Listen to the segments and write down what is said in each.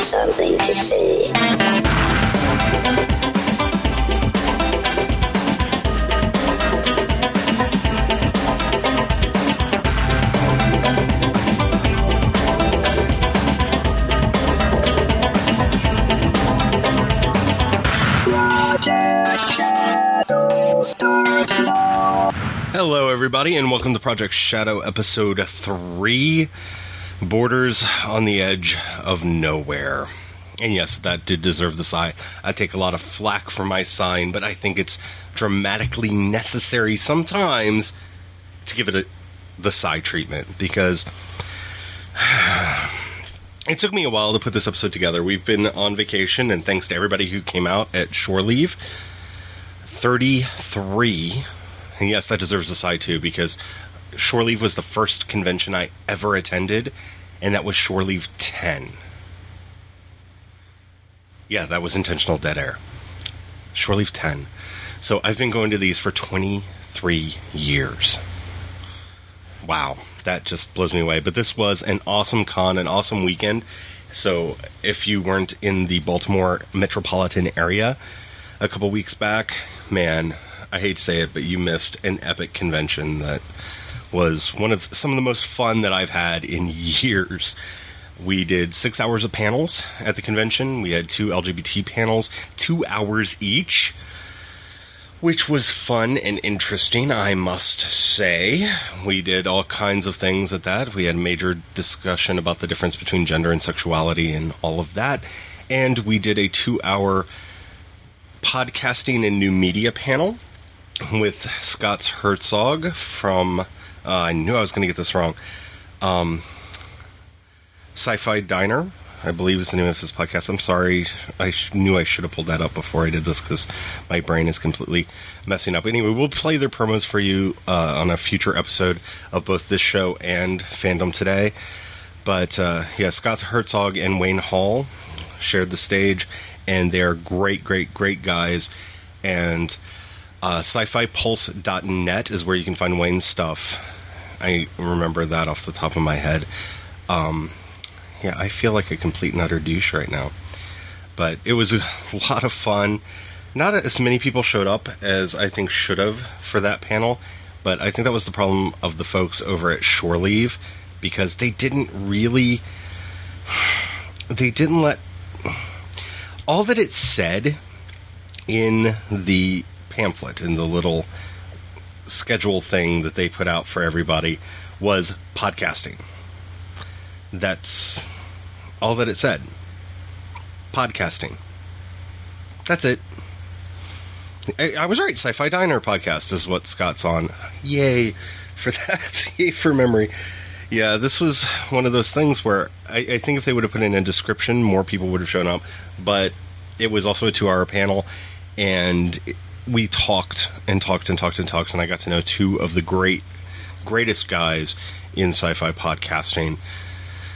something to say. Hello, everybody, and welcome to Project Shadow Episode 3, Borders on the Edge of Nowhere. And yes, that did deserve the sigh. I take a lot of flack for my sighing, but I think it's dramatically necessary sometimes to give it the sigh treatment, because it took me a while to put this episode together. We've been on vacation, and thanks to everybody who came out at Shore Leave 33. And yes, that deserves a sigh too, because Shore Leave was the first convention I ever attended, and that was Shore Leave 10. Yeah, that was intentional dead air. Shore Leave 10. So I've been going to these for 23 years. Wow, that just blows me away. But this was an awesome con, an awesome weekend. So if you weren't in the Baltimore metropolitan area a couple weeks back, man, I hate to say it, but you missed an epic convention that was some of the most fun that I've had in years. We did 6 hours of panels at the convention. We had 2 LGBT panels, 2 hours each, which was fun and interesting, I must say. We did all kinds of things at that. We had a major discussion about the difference between gender and sexuality and all of that. And we did a 2-hour podcasting and new media panel with Scott Herzog from, I knew I was going to get this wrong, Sci-Fi Diner, I believe is the name of his podcast. I'm sorry, I knew I should have pulled that up before I did this, because my brain is completely messing up. Anyway, we'll play their promos for you on a future episode of both this show and Fandom Today. But yeah, Scott Herzog and Wayne Hall shared the stage, and they're great guys. And sci-fi-pulse.net is where you can find Wayne's stuff. I remember that off the top of my head. Yeah, I feel like a complete and utter douche right now. But it was a lot of fun. Not as many people showed up as I think should have for that panel, but I think that was the problem of the folks over at Shore Leave, because they didn't let all that it said in the pamphlet, in the little schedule thing that they put out for everybody, was podcasting. That's all that it said. Podcasting. That's it. I was right. Sci-Fi Diner podcast is what Scott's on. Yay for that. Yay for memory. Yeah, this was one of those things where I think if they would have put in a description, more people would have shown up. But it was also a 2-hour panel, and we talked, and I got to know 2 of the greatest guys in sci-fi podcasting.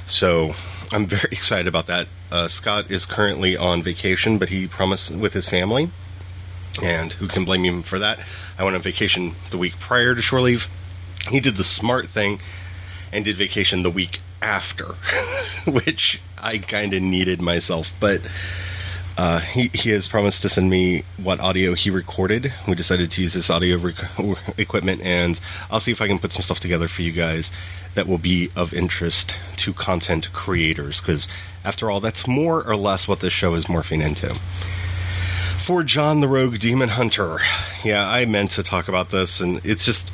So I'm very excited about that. Scott is currently on vacation, but he promised with his family, and who can blame him for that? I went on vacation the week prior to Shore Leave. He did the smart thing and did vacation the week after, which I kind of needed myself, but he has promised to send me what audio he recorded. We decided to use this audio equipment, and I'll see if I can put some stuff together for you guys that will be of interest to content creators, because after all, that's more or less what this show is morphing into. For John the Rogue Demon Hunter, yeah, I meant to talk about this, and it's just,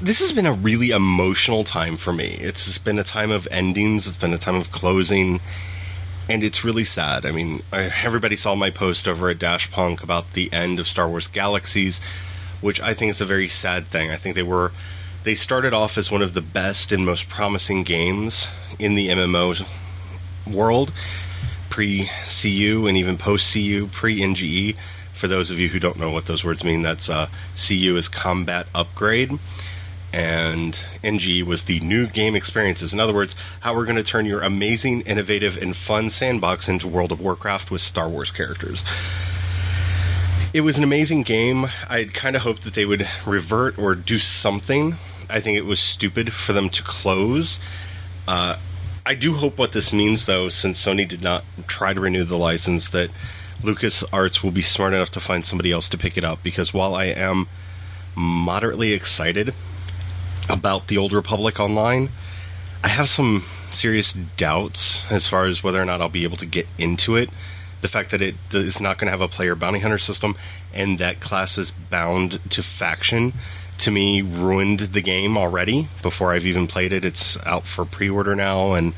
this has been a really emotional time for me. It's been a time of endings, it's been a time of closing, and it's really sad. I mean, everybody saw my post over at Dash Punk about the end of Star Wars Galaxies, which I think is a very sad thing. I think they started off as one of the best and most promising games in the MMO world, pre-CU and even post-CU, pre-NGE. For those of you who don't know what those words mean, that's CU is Combat Upgrade, and NGE was the new game experiences. In other words, how we're going to turn your amazing, innovative, and fun sandbox into World of Warcraft with Star Wars characters. It was an amazing game. I kind of hoped that they would revert or do something. I think it was stupid for them to close. I I do hope what this means, though, since Sony did not try to renew the license, that LucasArts will be smart enough to find somebody else to pick it up. Because while I am moderately excited about the Old Republic Online, I have some serious doubts as far as whether or not I'll be able to get into it. The fact that it is not going to have a player bounty hunter system and that class is bound to faction, to me, ruined the game already before I've even played it. It's out for pre-order now, and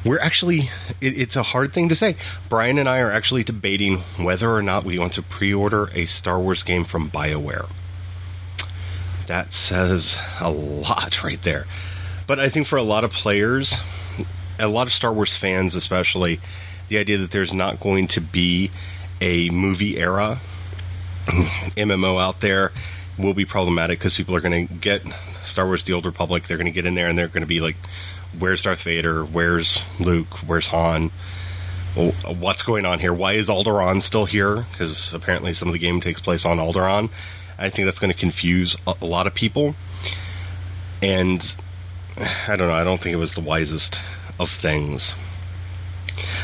we're actually, it's a hard thing to say. Brian and I are actually debating whether or not we want to pre-order a Star Wars game from BioWare. That says a lot right there. But I think for a lot of players, a lot of Star Wars fans especially, the idea that there's not going to be a movie era MMO out there will be problematic, because people are going to get Star Wars The Old Republic, they're going to get in there and they're going to be like, where's Darth Vader, where's Luke, where's Han, well, what's going on here, why is Alderaan still here, because apparently some of the game takes place on Alderaan. I think that's going to confuse a lot of people, and I don't know, I don't think it was the wisest of things.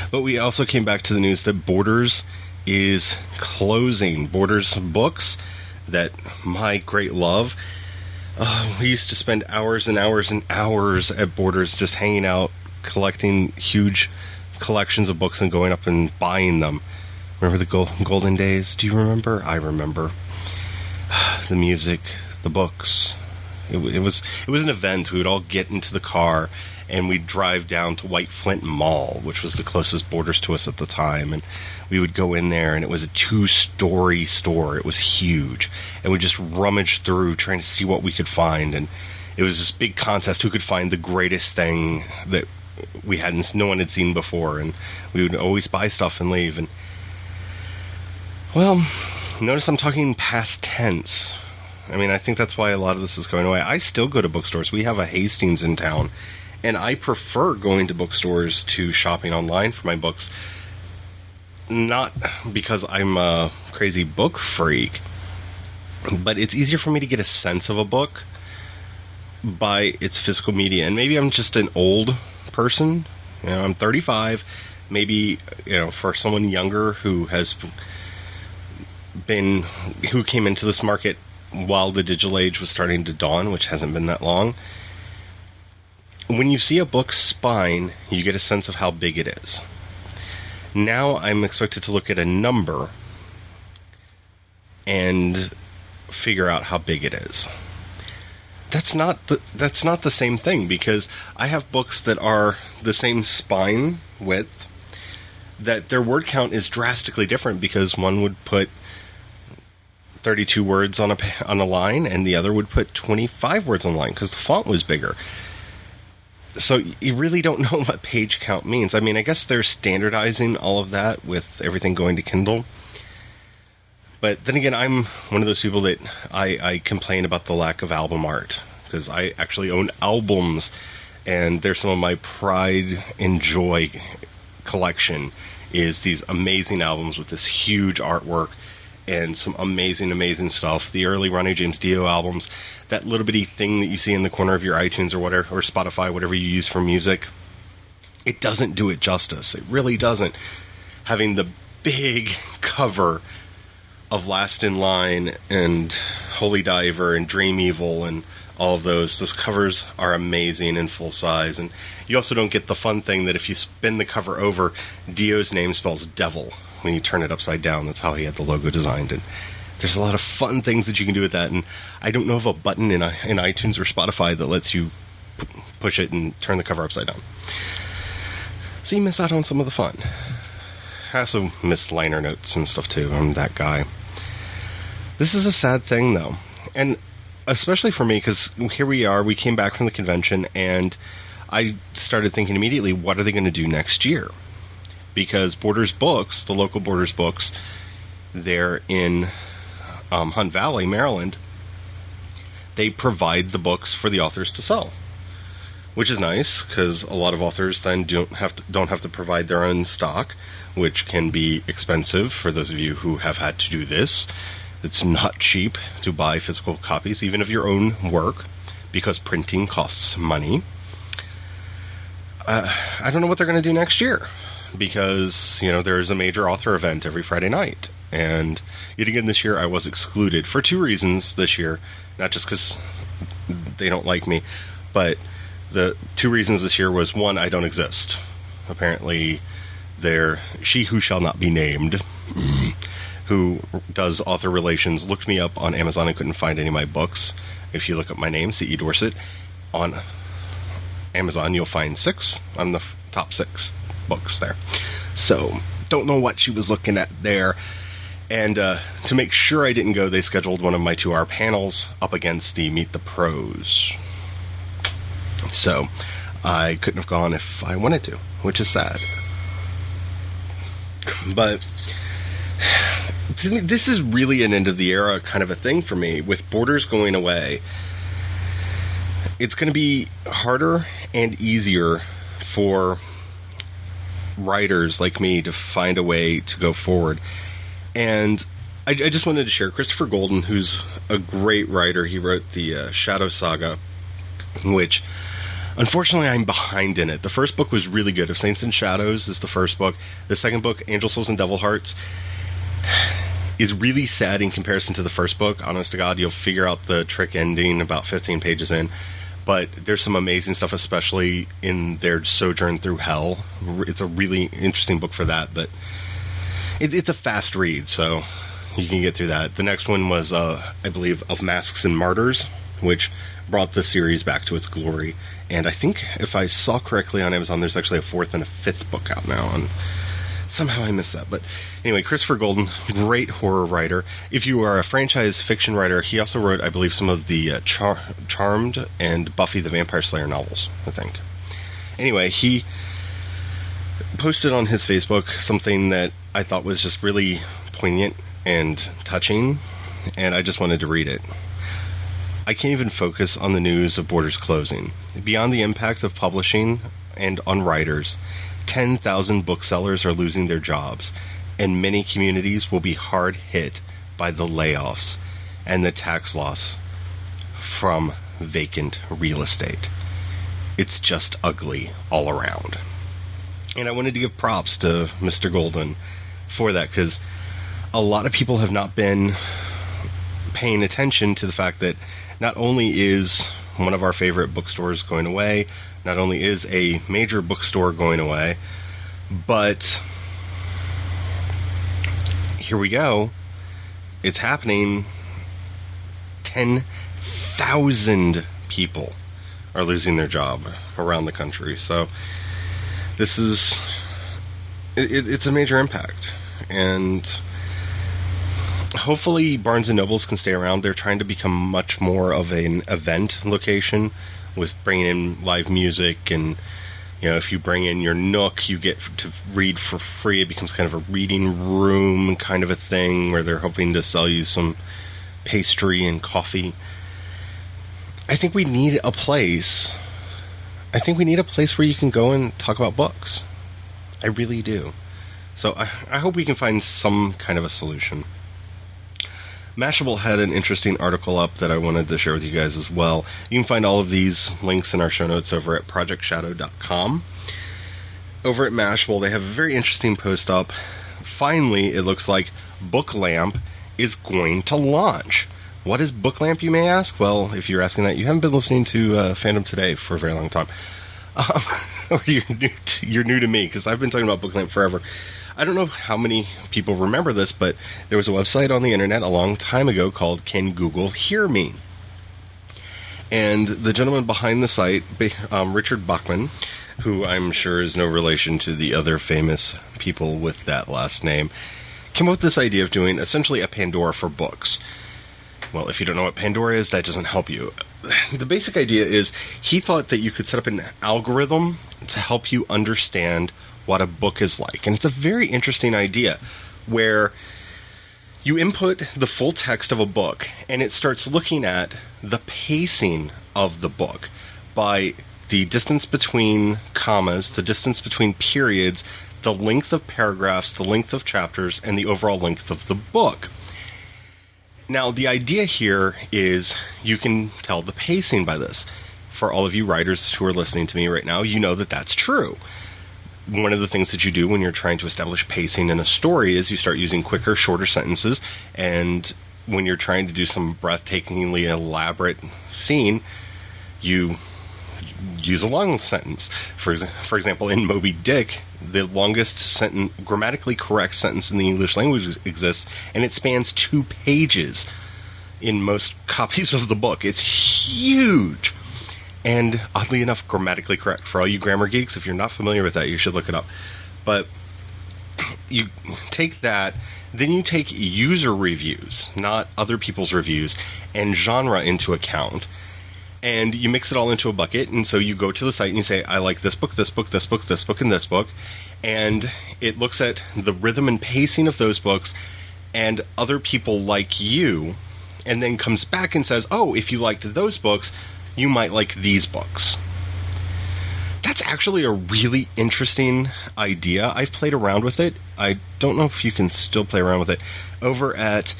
But we also came back to the news that Borders is closing. Borders Books, that my great love. We used to spend hours and hours and hours at Borders just hanging out, collecting huge collections of books and going up and buying them. Remember the golden days? Do you remember? I remember. The music, the books. It was an event. We would all get into the car and we'd drive down to White Flint Mall, which was the closest Borders to us at the time, and we would go in there, and it was a 2-story store. It was huge, and we just rummaged through trying to see what we could find, and it was this big contest who could find the greatest thing that no one had seen before, and we would always buy stuff and leave. And well, notice I'm talking past tense. I mean, I think that's why a lot of this is going away. I still go to bookstores. We have a Hastings in town, and I prefer going to bookstores to shopping online for my books. Not because I'm a crazy book freak, but it's easier for me to get a sense of a book by its physical media. And maybe I'm just an old person. You know, I'm 35. Maybe, you know, for someone younger who came into this market while the digital age was starting to dawn, which hasn't been that long, when you see a book's spine, you get a sense of how big it is. Now I'm expected to look at a number and figure out how big it is. That's not the same thing, because I have books that are the same spine width, that their word count is drastically different, because one would put 32 words on a line, and the other would put 25 words on a line, because the font was bigger. So you really don't know what page count means. I mean, I guess they're standardizing all of that with everything going to Kindle. But then again, I'm one of those people that I complain about the lack of album art, because I actually own albums, and they're some of my pride and joy collection, is these amazing albums with this huge artwork and some amazing stuff. The early Ronnie James Dio albums, that little bitty thing that you see in the corner of your iTunes or whatever, or Spotify, whatever you use for music, it doesn't do it justice. It really doesn't. Having the big cover of Last in Line and Holy Diver and Dream Evil and all of those covers are amazing in full size. And you also don't get the fun thing that if you spin the cover over, Dio's name spells devil when you turn it upside down. That's how he had the logo designed. And there's a lot of fun things that you can do with that. And I don't know of a button in iTunes or Spotify that lets you push it and turn the cover upside down. So you miss out on some of the fun. I also miss liner notes and stuff too. I'm that guy. This is a sad thing, though. And especially for me, because here we are, we came back from the convention, and I started thinking immediately, what are they going to do next year? Because Borders Books, the local Borders Books, they're in Hunt Valley, Maryland, they provide the books for the authors to sell, which is nice, because a lot of authors then don't have to provide their own stock, which can be expensive for those of you who have had to do this. It's not cheap to buy physical copies, even of your own work, because printing costs money. I don't know what they're going to do next year, because, there's a major author event every Friday night. And yet again this year I was excluded for two reasons this year. Not just because they don't like me, but the two reasons this year was, one, I don't exist. Apparently, she who shall not be named, who does author relations, looked me up on Amazon and couldn't find any of my books. If you look up my name, C.E. Dorset, on Amazon, you'll find 6 on the top 6 books there. So, don't know what she was looking at there. And to make sure I didn't go, they scheduled one of my 2-hour panels up against the Meet the Pros. So, I couldn't have gone if I wanted to, which is sad. But this is really an end of the era kind of a thing for me. With Borders going away, it's going to be harder and easier for writers like me to find a way to go forward. And I just wanted to share Christopher Golden, who's a great writer. He wrote the Shadow Saga, which unfortunately I'm behind in it. The first book was really good. Of Saints and Shadows is the first book. The second book, Angel Souls and Devil Hearts, is really sad in comparison to the first book. Honest to God, you'll figure out the trick ending about 15 pages in. But there's some amazing stuff, especially in their sojourn through hell. It's a really interesting book for that, but it's a fast read, so you can get through that. The next one was, I believe, Of Masks and Martyrs, which brought the series back to its glory. And I think, if I saw correctly on Amazon, there's actually a 4th and a 5th book out now, and somehow I missed that. But anyway, Christopher Golden, great horror writer. If you are a franchise fiction writer, he also wrote, I believe, some of the Charmed and Buffy the Vampire Slayer novels, I think. Anyway, he posted on his Facebook something that I thought was just really poignant and touching, and I just wanted to read it. I can't even focus on the news of Borders closing. Beyond the impact of publishing and on writers, 10,000 booksellers are losing their jobs, and many communities will be hard hit by the layoffs and the tax loss from vacant real estate. It's just ugly all around. And I wanted to give props to Mr. Golden for that, because a lot of people have not been paying attention to the fact that not only is one of our favorite bookstores going away, not only is a major bookstore going away, but here we go. It's happening. 10,000 people are losing their job around the country. So this is, it's a major impact. And hopefully Barnes & Nobles can stay around. They're trying to become much more of an event location with bringing in live music. And, if you bring in your Nook, you get to read for free. It becomes kind of a reading room kind of a thing where they're hoping to sell you some pastry and coffee. I think we need a place. I think we need a place where you can go and talk about books. I really do. So I hope we can find some kind of a solution. Mashable had an interesting article up that I wanted to share with you guys as well. You can find all of these links in our show notes over at projectshadow.com. Over at Mashable, they have a very interesting post up. Finally, it looks like Booklamp is going to launch. What is Booklamp, you may ask? Well, if you're asking that, you haven't been listening to Fandom Today for a very long time. Or you're new to me, because I've been talking about Booklamp forever. I don't know how many people remember this, but there was a website on the internet a long time ago called Can Google Hear Me? And the gentleman behind the site, Richard Bachman, who I'm sure is no relation to the other famous people with that last name, came up with this idea of doing essentially a Pandora for books. Well, if you don't know what Pandora is, that doesn't help you. The basic idea is he thought that you could set up an algorithm to help you understand what a book is like. And it's a very interesting idea where you input the full text of a book and it starts looking at the pacing of the book by the distance between commas, the distance between periods, the length of paragraphs, the length of chapters, and the overall length of the book. Now, the idea here is you can tell the pacing by this. for all of you writers who are listening to me right now, you know that that's true. One of the things that you do when you're trying to establish pacing in a story is you start using quicker, shorter sentences, and when you're trying to do some breathtakingly elaborate scene, you use a long sentence. For example, in Moby Dick, the longest sentence, grammatically correct sentence in the English language exists, and it spans 2 pages in most copies of the book. It's huge. And oddly enough, grammatically correct. For all you grammar geeks, if you're not familiar with that, you should look it up. But you take that, then you take user reviews, not other people's reviews, and genre into account. And you mix it all into a bucket, and so you go to the site and you say, I like this book, this book, this book, this book, and this book. And it looks at the rhythm and pacing of those books and other people like you, and then comes back and says, oh, if you liked those books, you might like these books. That's actually a really interesting idea. I've played around with it. I don't know if you can still play around with it. Over at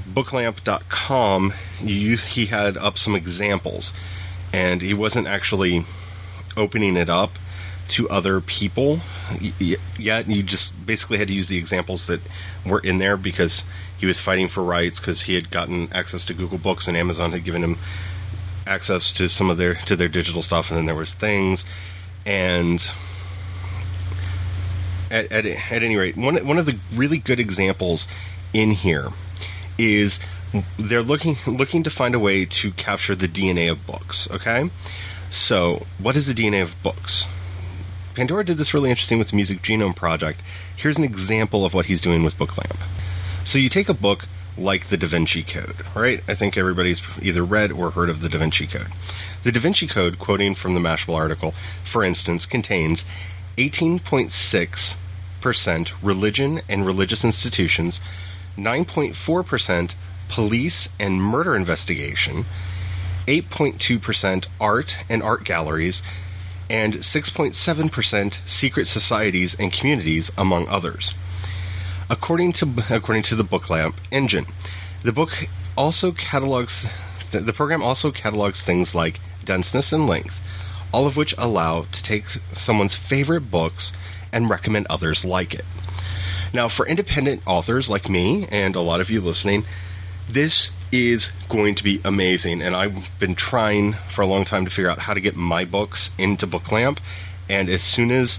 booklamp.com, he had up some examples, and he wasn't actually opening it up to other people yet. You just basically had to use the examples that were in there because he was fighting for rights, because he had gotten access to Google Books and Amazon had given him access to some of their digital stuff, and then there was things. And at any rate, one of the really good examples in here is they're looking to find a way to capture the DNA of books. Okay, so what is the DNA of books? Pandora did this really interesting with the Music Genome Project. Here's an example of what he's doing with Booklamp. So you take a book like the Da Vinci Code, right? I think everybody's either read or heard of the Da Vinci Code. The Da Vinci Code, quoting from the Mashable article, for instance, contains 18.6% religion and religious institutions, 9.4% police and murder investigation, 8.2% art and art galleries, and 6.7% secret societies and communities, among others. According to the Booklamp engine, the program also catalogs things like denseness and length, all of which allow to take someone's favorite books and recommend others like it. Now, for independent authors like me and a lot of you listening, this is going to be amazing, and I've been trying for a long time to figure out how to get my books into Booklamp, and as soon as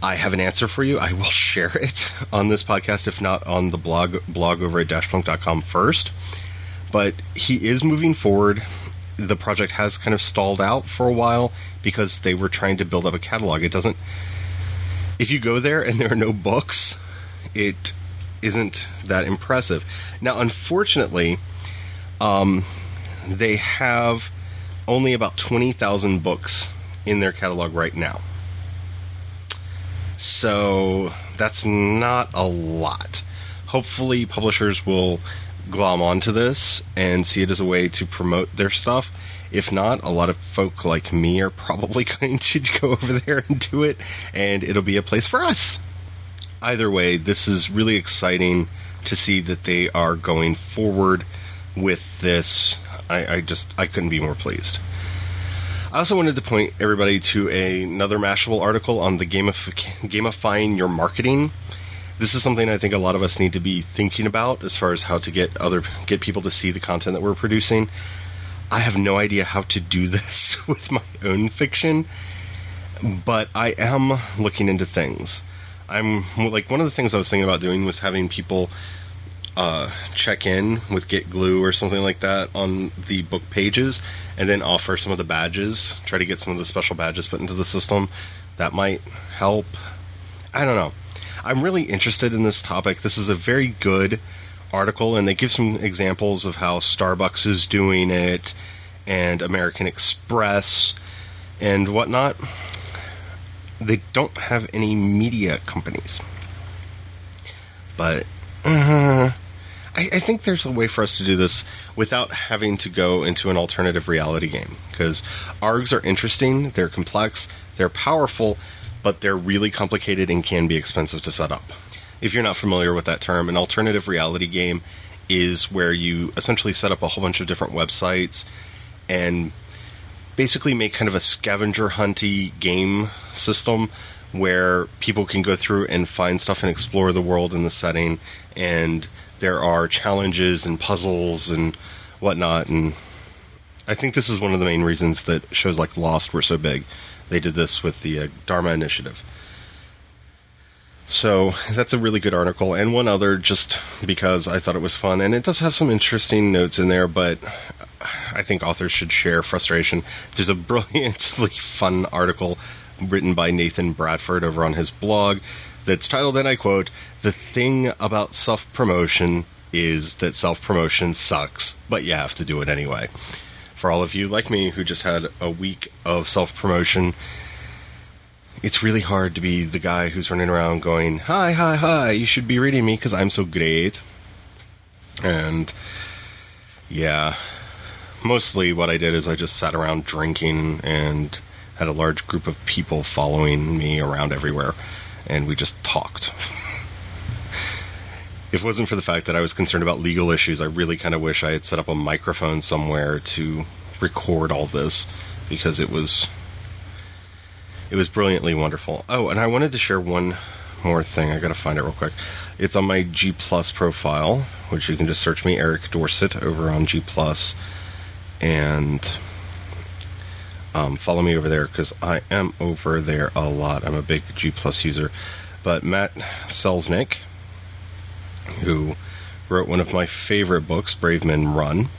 I have an answer for you, I will share it on this podcast, if not on the blog over at dashplunk.com first. But he is moving forward. The project has kind of stalled out for a while because they were trying to build up a catalog. It doesn't... If you go there and there are no books, it isn't that impressive. Now, unfortunately, they have only about 20,000 books in their catalog right now. So that's not a lot. Hopefully publishers will glom onto this and see it as a way to promote their stuff. If not, a lot of folk like me are probably going to go over there and do it, and it'll be a place for us. Either way, this is really exciting to see that they are going forward with this. I couldn't be more pleased. I also wanted to point everybody to another Mashable article on the gamifying your marketing. This is something I think a lot of us need to be thinking about as far as how to get people to see the content that we're producing. I have no idea how to do this with my own fiction, but I am looking into things. I'm like, one of the things I was thinking about doing was having people check in with Get Glue or something like that on the book pages, and then offer some of the badges, try to get some of the special badges put into the system. That might help. I don't know. I'm really interested in this topic. This is a very good article, and they give some examples of how Starbucks is doing it, and American Express, and whatnot. They don't have any media companies. But I think there's a way for us to do this without having to go into an alternative reality game. Because ARGs are interesting, they're complex, they're powerful, but they're really complicated and can be expensive to set up. If you're not familiar with that term, an alternative reality game is where you essentially set up a whole bunch of different websites and basically make kind of a scavenger hunty game system where people can go through and find stuff and explore the world and the setting, and there are challenges and puzzles and whatnot. And I think this is one of the main reasons that shows like Lost were so big. They did this with the Dharma Initiative. So that's a really good article, and one other just because I thought it was fun, and it does have some interesting notes in there, but I think authors should share frustration. There's a brilliantly fun article written by Nathan Bradford over on his blog that's titled, and I quote, "The thing about self-promotion is that self-promotion sucks, but you have to do it anyway." For all of you like me who just had a week of self-promotion, it's really hard to be the guy who's running around going, hi, you should be reading me because I'm so great. And yeah, mostly what I did is I just sat around drinking and had a large group of people following me around everywhere, and we just talked. If it wasn't for the fact that I was concerned about legal issues, I really kind of wish I had set up a microphone somewhere to record all this, because it was brilliantly wonderful. Oh, and I wanted to share one more thing. I gotta find it real quick. It's on my G Plus profile, which you can just search me, Eric Dorsett, over on G Plus, and follow me over there, because I am over there a lot. I'm a big G Plus user. But Matt Selznick, who wrote one of my favorite books, Brave Men Run,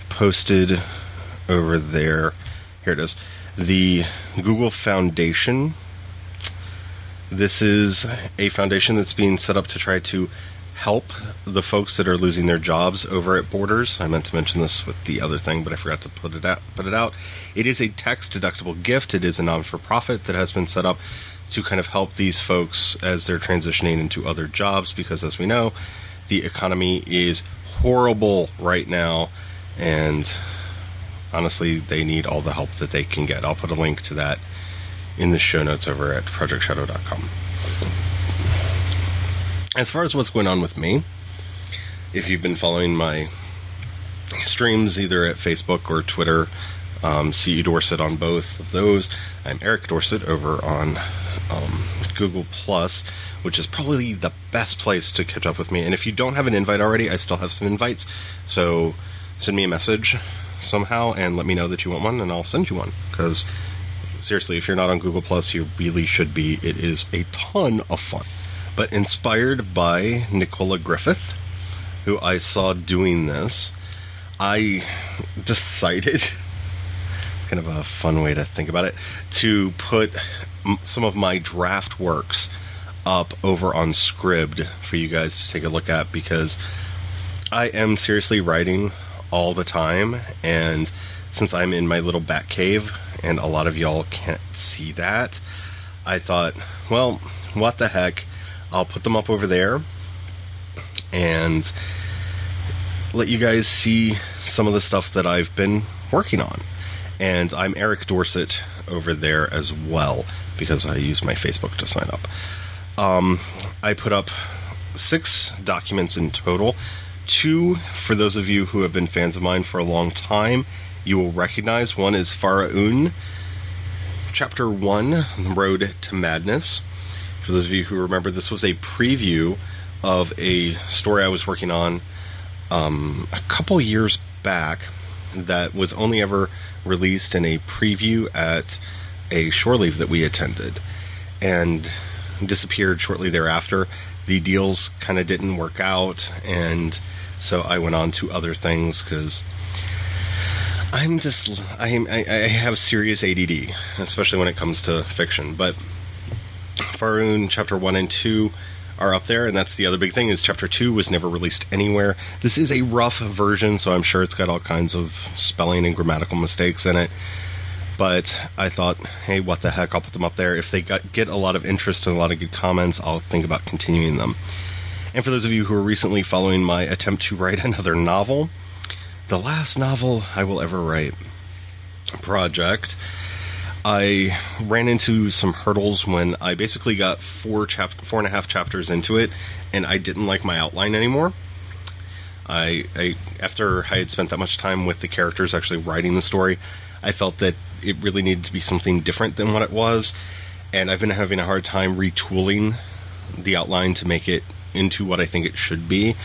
posted over there, here it is, the Google Foundation. This is a foundation that's being set up to try to help the folks that are losing their jobs over at Borders. I meant to mention this with the other thing, but I forgot to put it out. It is a tax-deductible gift. It is a non-for-profit that has been set up to kind of help these folks as they're transitioning into other jobs, because as we know, the economy is horrible right now, and honestly, they need all the help that they can get. I'll put a link to that in the show notes over at projectshadow.com. As far as what's going on with me, if you've been following my streams either at Facebook or Twitter, CE Dorsett on both of those. I'm Eric Dorsett over on Google Plus, which is probably the best place to catch up with me. And if you don't have an invite already, I still have some invites. So send me a message somehow and let me know that you want one, and I'll send you one. Because seriously, if you're not on Google Plus, you really should be. It is a ton of fun. But inspired by Nicola Griffith, who I saw doing this, I decided, kind of a fun way to think about it, to put some of my draft works up over on Scribd for you guys to take a look at, because I am seriously writing all the time, and since I'm in my little bat cave and a lot of y'all can't see that, I thought, well, what the heck, I'll put them up over there and let you guys see some of the stuff that I've been working on. And I'm Eric Dorsett over there as well, because I use my Facebook to sign up. I put up 6 documents in total. 2, for those of you who have been fans of mine for a long time, you will recognize. One is Faraun, Chapter 1, Road to Madness. For those of you who remember, this was a preview of a story I was working on a couple years back that was only ever released in a preview at a shore leave that we attended, and disappeared shortly thereafter. The deals kind of didn't work out, and so I went on to other things, because I have serious ADD, especially when it comes to fiction. But Faraun Chapter 1 and 2 are up there, and that's the other big thing, is Chapter 2 was never released anywhere. This is a rough version, so I'm sure it's got all kinds of spelling and grammatical mistakes in it. But I thought, hey, what the heck, I'll put them up there. If they get a lot of interest and a lot of good comments, I'll think about continuing them. And for those of you who are recently following my attempt to write another novel, the last novel I will ever write project, I ran into some hurdles when I basically got 4.5 chapters into it, and I didn't like my outline anymore. After I had spent that much time with the characters actually writing the story, I felt that it really needed to be something different than what it was, and I've been having a hard time retooling the outline to make it into what I think it should be,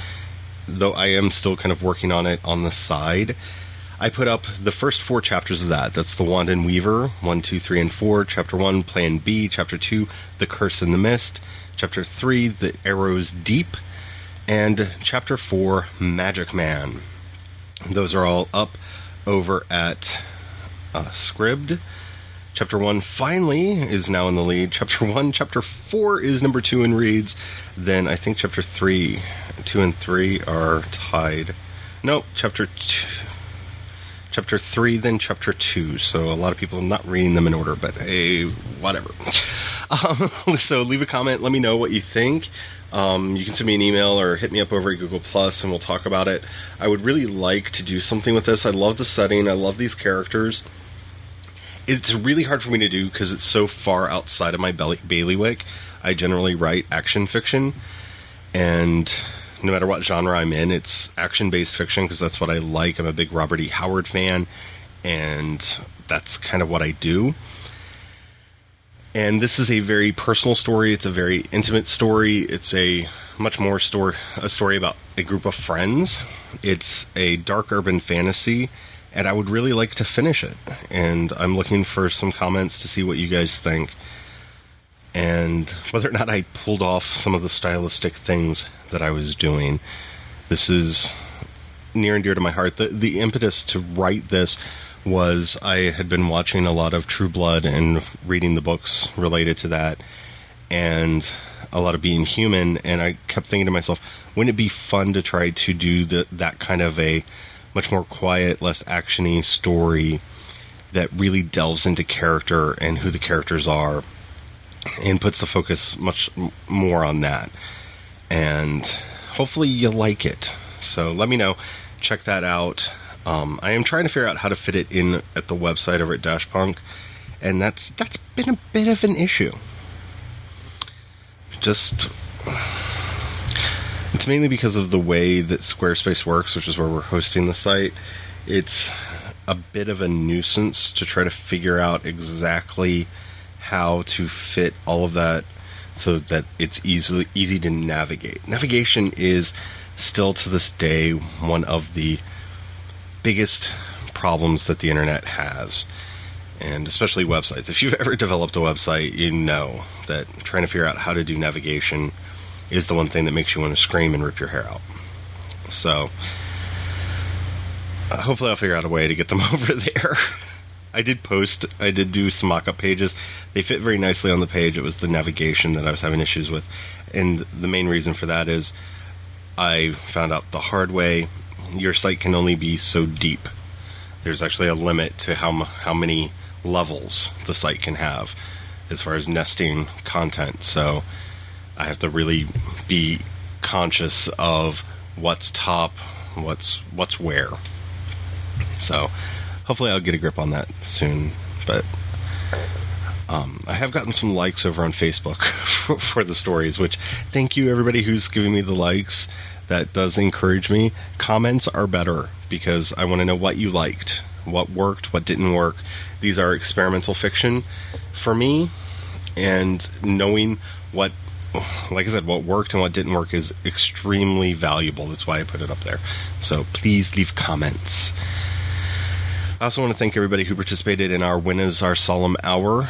though I am still kind of working on it on the side. I put up the first 4 chapters of that. That's The Wand and Weaver, 1, 2, 3, and 4. Chapter 1, Plan B. Chapter 2, The Curse in the Mist. Chapter 3, The Arrows Deep. And Chapter 4, Magic Man. Those are all up over at Scribd. Chapter 1 finally is now in the lead. Chapter 1, Chapter 4 is number 2 in reads. Then I think Chapter 3, 2 and 3 are tied. Nope, Chapter 3, then Chapter 2. So a lot of people are not reading them in order, but hey, whatever. So leave a comment. Let me know what you think. You can send me an email or hit me up over at Google Plus, and we'll talk about it. I would really like to do something with this. I love the setting. I love these characters. It's really hard for me to do because it's so far outside of my bailiwick. I generally write action fiction, and no matter what genre I'm in, it's action-based fiction because that's what I like. I'm a big Robert E. Howard fan, and that's kind of what I do. And this is a very personal story. It's a very intimate story. It's a much more a story about a group of friends. It's a dark urban fantasy, and I would really like to finish it. And I'm looking for some comments to see what you guys think, and whether or not I pulled off some of the stylistic things that I was doing. This is near and dear to my heart. The impetus to write this was I had been watching a lot of True Blood and reading the books related to that, and a lot of Being Human, and I kept thinking to myself, wouldn't it be fun to try to do that kind of a much more quiet, less action-y story that really delves into character and who the characters are, and puts the focus much more on that. And hopefully you like it. So let me know. Check that out. I am trying to figure out how to fit it in at the website over at Dashpunk, and that's been a bit of an issue. It's mainly because of the way that Squarespace works, which is where we're hosting the site. It's a bit of a nuisance to try to figure out exactly how to fit all of that so that it's easy to navigate. Navigation is still to this day one of the biggest problems that the internet has, and especially websites. If you've ever developed a website, you know that trying to figure out how to do navigation is the one thing that makes you want to scream and rip your hair out. So hopefully I'll figure out a way to get them over there. I did do some mock-up pages. They fit very nicely on the page. It was the navigation that I was having issues with, and the main reason for that is I found out the hard way. Your site can only be so deep. There's actually a limit to how many levels the site can have as far as nesting content. So I have to really be conscious of what's top, what's where. So hopefully I'll get a grip on that soon. But I have gotten some likes over on Facebook for the stories, which thank you everybody who's giving me the likes. That does encourage me. Comments are better because I want to know what you liked, what worked, what didn't work. These are experimental fiction for me, and knowing what, like I said, what worked and what didn't work is extremely valuable. That's why I put it up there. So please leave comments. I also want to thank everybody who participated in our When Is Our Solemn Hour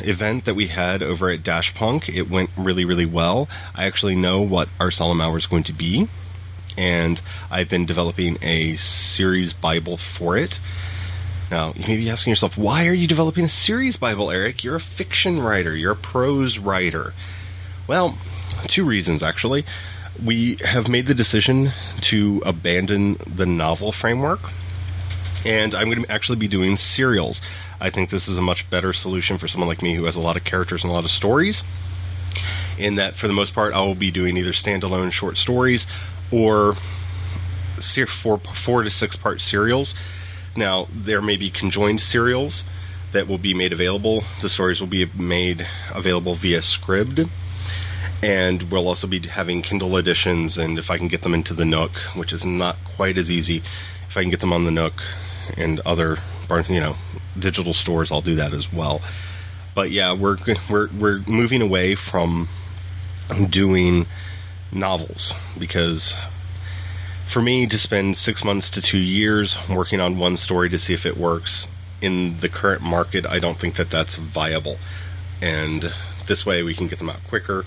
event that we had over at Dashpunk. It went really, really well. I actually know what our Solemn Hour is going to be, and I've been developing a series Bible for it. Now, you may be asking yourself, why are you developing a series Bible, Eric? You're a fiction writer. You're a prose writer. Well, 2 reasons, actually. We have made the decision to abandon the novel framework, and I'm going to actually be doing serials. I think this is a much better solution for someone like me who has a lot of characters and a lot of stories, in that for the most part I will be doing either standalone short stories or 4 to 6 part serials. Now, there may be conjoined serials that will be made available. The stories will be made available via Scribd, and we'll also be having Kindle editions, and if I can get them into the Nook, which is not quite as easy, if I can get them on the Nook and other digital stores, I'll do that as well. But yeah, we're moving away from doing novels, because for me to spend 6 months to 2 years working on one story to see if it works in the current market, I don't think that that's viable. And this way we can get them out quicker.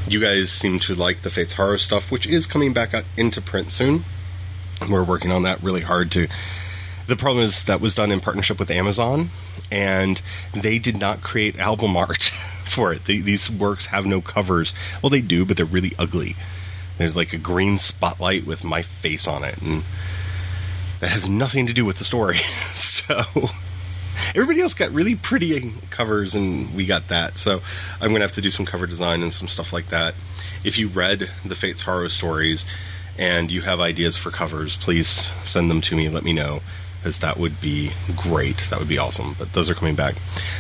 You guys seem to like the Fates Horror stuff, which is coming back out into print soon. We're working on that really hard too. The problem is that was done in partnership with Amazon, and they did not create album art for it. These works have no covers. Well, they do, but they're really ugly. There's like a green spotlight with my face on it, and that has nothing to do with the story. So everybody else got really pretty covers, and we got that. So I'm going to have to do some cover design and some stuff like that. If you read the Fates Horror stories and you have ideas for covers, please send them to me. Let me know, because that would be great. That would be awesome. But those are coming back.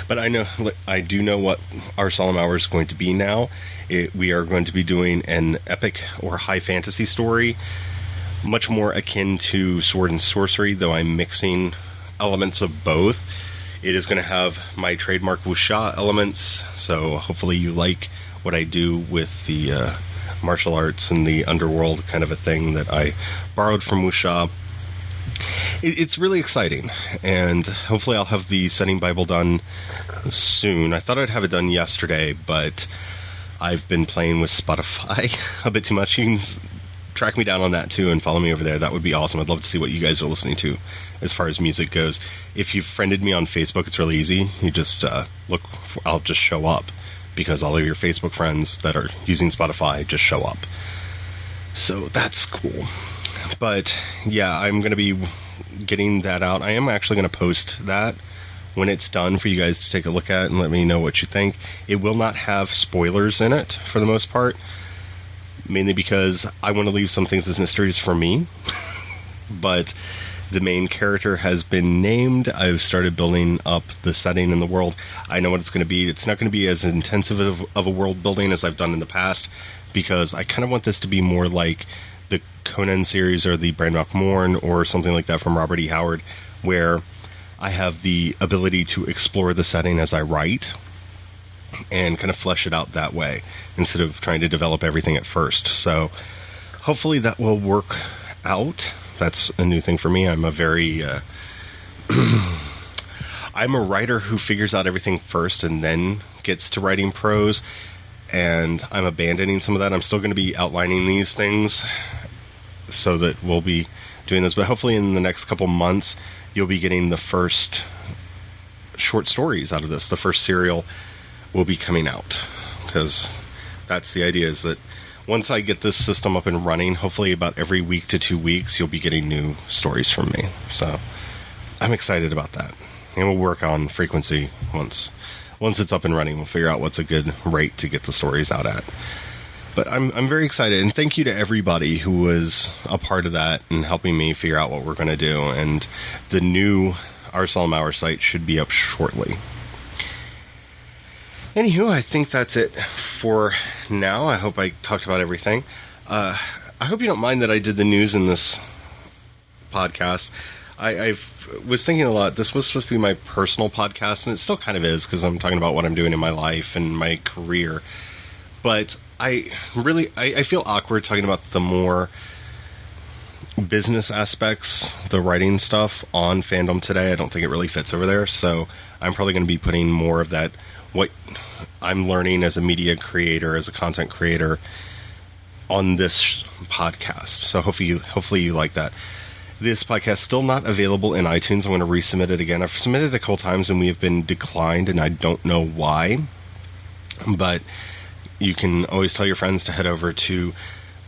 But I do know what our Solemn Hour is going to be now. We are going to be doing an epic or high fantasy story, much more akin to Sword and Sorcery, though I'm mixing elements of both. It is going to have my trademark wuxia elements, so hopefully you like what I do with the martial arts and the underworld kind of a thing that I borrowed from wuxia. It's really exciting, and hopefully I'll have the Setting Bible done soon. I thought I'd have it done yesterday, but I've been playing with Spotify a bit too much. You can track me down on that too and follow me over there. That would be awesome. I'd love to see what you guys are listening to as far as music goes. If you've friended me on Facebook, it's really easy. You just I'll just show up, because all of your Facebook friends that are using Spotify just show up. So that's cool. But yeah, I'm going to be getting that out. I am actually going to post that when it's done for you guys to take a look at and let me know what you think. It will not have spoilers in it for the most part, mainly because I want to leave some things as mysteries for me. But the main character has been named. I've started building up the setting in the world. I know what it's going to be. It's not going to be as intensive of a world building as I've done in the past, because I kind of want this to be more like the Conan series or the Brandmouth Morn or something like that from Robert E. Howard, where I have the ability to explore the setting as I write and kind of flesh it out that way instead of trying to develop everything at first. So hopefully that will work out. That's a new thing for me. I'm a very I'm a writer who figures out everything first and then gets to writing prose, and I'm abandoning some of that. I'm still going to be outlining these things so that we'll be doing this, but hopefully in the next couple months you'll be getting the first short stories out of this. The first serial will be coming out, because that's the idea, is that once I get this system up and running, hopefully about every week to 2 weeks, you'll be getting new stories from me. So I'm excited about that. And we'll work on frequency once it's up and running. We'll figure out what's a good rate to get the stories out at. But I'm very excited, and thank you to everybody who was a part of that and helping me figure out what we're going to do. And the new Our Solemn Hour site should be up shortly. Anywho, I think that's it for now. I hope I talked about everything. I hope you don't mind that I did the news in this podcast. I was thinking a lot. This was supposed to be my personal podcast, and it still kind of is, because I'm talking about what I'm doing in my life and my career. But I feel awkward talking about the more business aspects, the writing stuff on Fandom Today. I don't think it really fits over there. So I'm probably going to be putting more of that, what I'm learning as a media creator, as a content creator, on this podcast. So hopefully you like that. This podcast is still not available in iTunes. I'm going to resubmit it again. I've submitted it a couple times and we have been declined, and I don't know why. But you can always tell your friends to head over to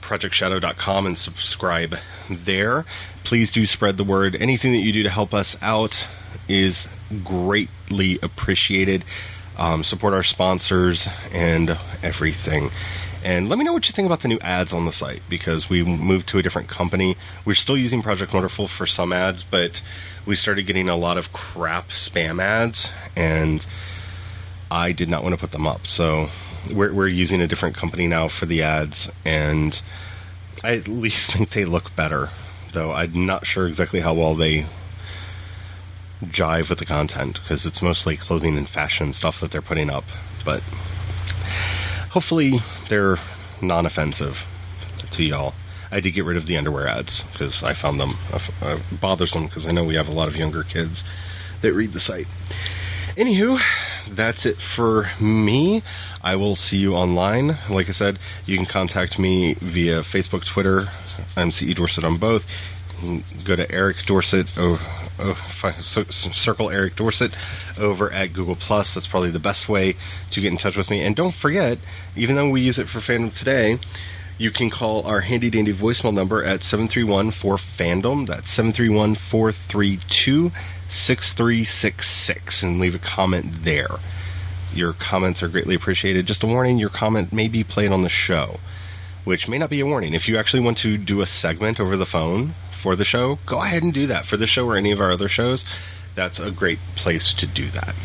projectshadow.com and subscribe there. Please do spread the word. Anything that you do to help us out is greatly appreciated. Support our sponsors and everything. And let me know what you think about the new ads on the site, because we moved to a different company. We're still using Project Wonderful for some ads, but we started getting a lot of crap spam ads, and I did not want to put them up. So we're using a different company now for the ads, and I at least think they look better, though I'm not sure exactly how well they jive with the content, because it's mostly clothing and fashion stuff that they're putting up. But hopefully they're non-offensive to y'all. I did get rid of the underwear ads because I found them bothersome, because I know we have a lot of younger kids that read the site. Anywho, that's it for me. I will see you online. Like I said, you can contact me via Facebook, Twitter. I'm CE Dorset on both. You can go to Eric Dorset, circle Eric Dorset over at Google+. That's probably the best way to get in touch with me. And don't forget, even though we use it for Fandom Today, you can call our handy-dandy voicemail number at 731-4FANDOM. That's 731-432-6366, and leave a comment there. Your comments are greatly appreciated. Just a warning, your comment may be played on the show, which may not be a warning. If you actually want to do a segment over the phone for the show, go ahead and do that. For the show or any of our other shows, that's a great place to do that.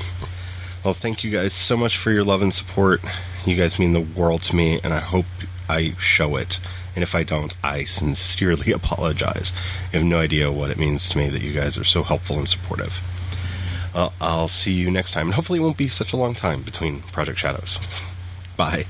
Well, thank you guys so much for your love and support. You guys mean the world to me, and I hope I show it. And if I don't, I sincerely apologize. You have no idea what it means to me that you guys are so helpful and supportive. Well, I'll see you next time, and hopefully it won't be such a long time between Project Shadows. Bye.